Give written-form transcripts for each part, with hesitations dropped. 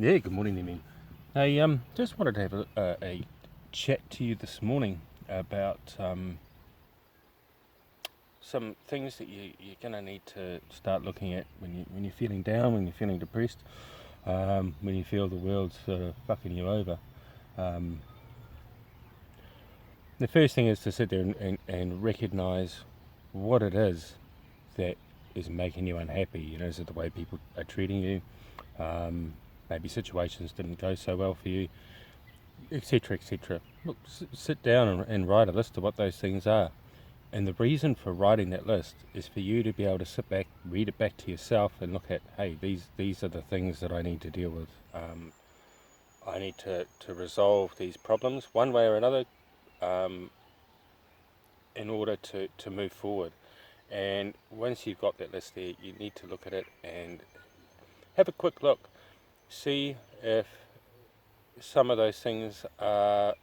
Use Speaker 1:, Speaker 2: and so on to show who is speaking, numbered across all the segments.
Speaker 1: Yeah, good morning, Emin. I just wanted to have a chat to you this morning about some things that you're going to need to start looking at when you're feeling down, when you're feeling depressed, when you feel the world's sort of fucking you over. Um, the first thing is to sit there and recognise what it is that is making you unhappy. You know, is it the way people are treating you? Maybe situations didn't go so well for you, etc., etc. Look, sit down and write a list of what those things are. And the reason for writing that list is for you to be able to sit back, read it back to yourself, and look at, hey, these are the things that I need to deal with. I need to resolve these problems one way or another um, in order to move forward. And once you've got that list there, you need to look at it and have a quick look. See if some of those things are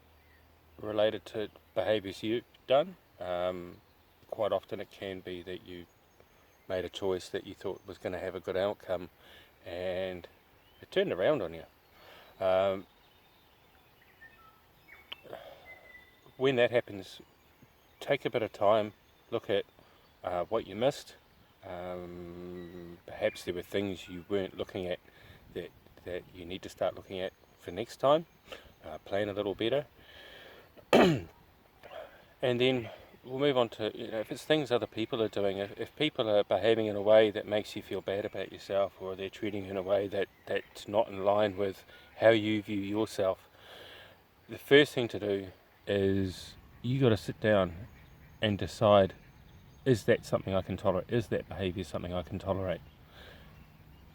Speaker 1: related to behaviours you've done. Quite often it can be that you made a choice that you thought was going to have a good outcome and it turned around on you. When that happens, take a bit of time, look at what you missed. Perhaps there were things you weren't looking at that you need to start looking at for next time. Plan a little better. And then we'll move on to, if it's things other people are doing, if people are behaving in a way that makes you feel bad about yourself, or they're treating you in a way that's not in line with how you view yourself, the first thing to do is you got to sit down and decide, is that something I can tolerate? Is that behaviour something I can tolerate?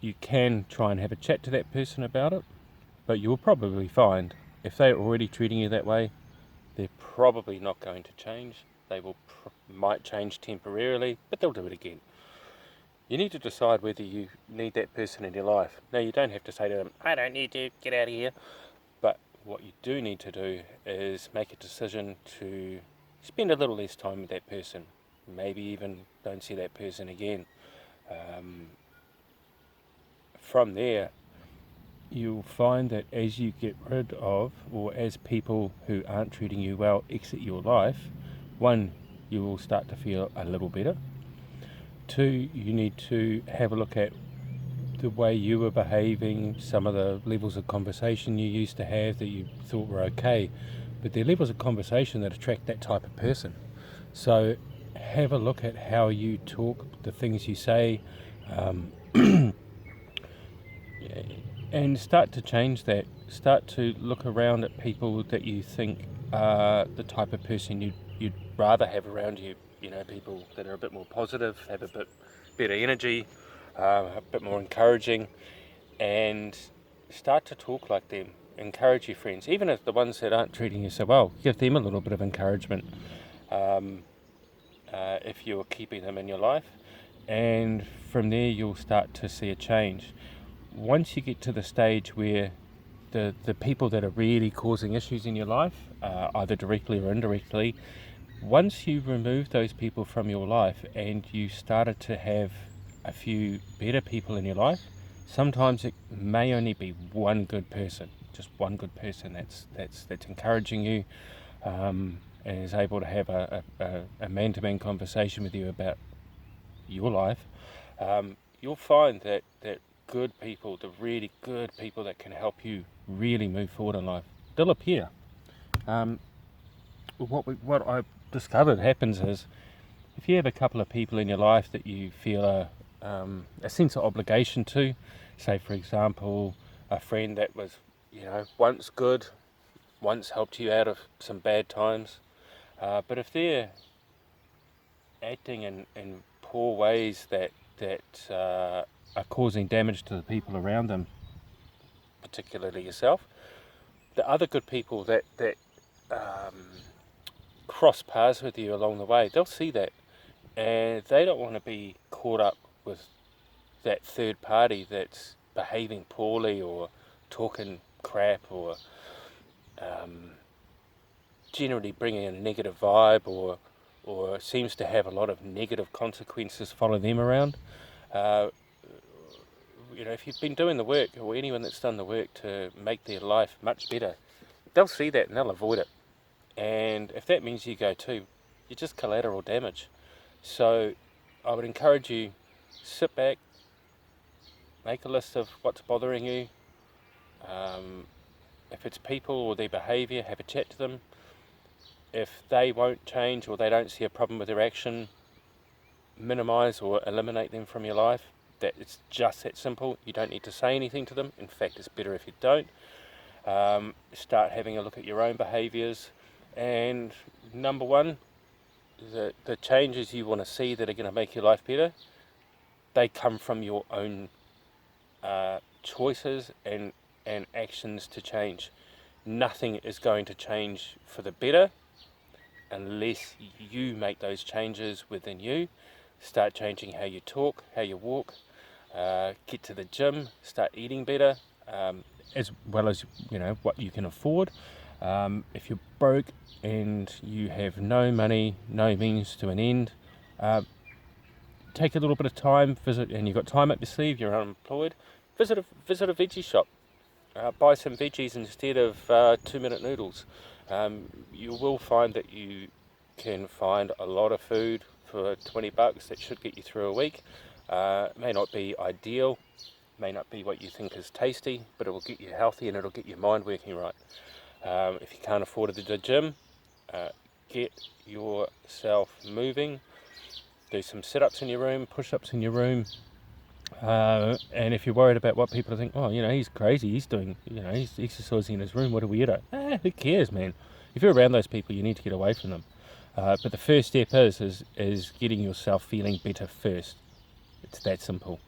Speaker 1: You can try and have a chat to that person about it, but you'll probably find if they're already treating you that way, they're probably not going to change. They might change temporarily, but they'll do it again. You need to decide whether you need that person in your life. Now, you don't have to say to them, I don't need you, get out of here. But what you do need to do is make a decision to spend a little less time with that person. Maybe even don't see that person again. From there, you'll find that as you get rid of, or as people who aren't treating you well exit your life, one, you will start to feel a little better. Two, you need to have a look at the way you were behaving, some of the levels of conversation you used to have that you thought were okay, but they're levels of conversation that attract that type of person. So have a look at how you talk, the things you say, and start to change that. Start to look around at people that you think are the type of person you'd rather have around you. You know, people that are a bit more positive, have a bit better energy, a bit more encouraging, and start to talk like them. Encourage your friends, even if the ones that aren't treating you so well. Give them a little bit of encouragement if you're keeping them in your life, and from there you'll start to see a change. Once you get to the stage where the people that are really causing issues in your life, either directly or indirectly, once you remove those people from your life and you started to have a few better people in your life, sometimes it may only be one good person, just one good person that's encouraging you, and is able to have a man-to-man conversation with you about your life. You'll find that good people, the really good people that can help you really move forward in life, they'll appear. What I discovered happens is, if you have a couple of people in your life that you feel a sense of obligation to, say for example, a friend that was, once good, once helped you out of some bad times, but if they're acting in poor ways that are causing damage to the people around them, particularly yourself, the other good people that cross paths with you along the way, they'll see that, and they don't want to be caught up with that third party that's behaving poorly or talking crap or generally bringing in a negative vibe or seems to have a lot of negative consequences follow them around. you know, if you've been doing the work, or anyone that's done the work to make their life much better, they'll see that and they'll avoid it. And if that means you go too, you're just collateral damage. So I would encourage you, sit back, make a list of what's bothering you. If it's people or their behaviour, have a chat to them. If they won't change or they don't see a problem with their action, minimise or eliminate them from your life. That it's just that simple. You don't need to say anything to them. In fact, it's better if you don't. Start having a look at your own behaviours. And number one, the changes you want to see that are going to make your life better, they come from your own choices and actions to change. Nothing is going to change for the better unless you make those changes within you. Start changing how you talk, how you walk, get to the gym, start eating better, as well as, you know, what you can afford. If you're broke and you have no money, no means to an end, take a little bit of time, and you've got time up your sleeve, you're unemployed, visit a veggie shop. Buy some veggies instead of 2-minute noodles. You will find that you can find a lot of food for $20 that should get you through a week. It may not be ideal, may not be what you think is tasty, but it will get you healthy and it'll get your mind working right. If you can't afford the gym, get yourself moving. Do some sit-ups in your room, push-ups in your room. And if you're worried about what people think, oh, you know, he's crazy, he's exercising in his room, what a weirdo. Who cares, man? If you're around those people, you need to get away from them. But the first step is getting yourself feeling better first. It's that simple.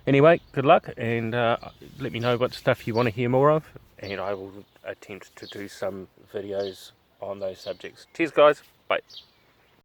Speaker 1: Anyway, good luck, and let me know what stuff you want to hear more of, and I will attempt to do some videos on those subjects. Cheers, guys. Bye.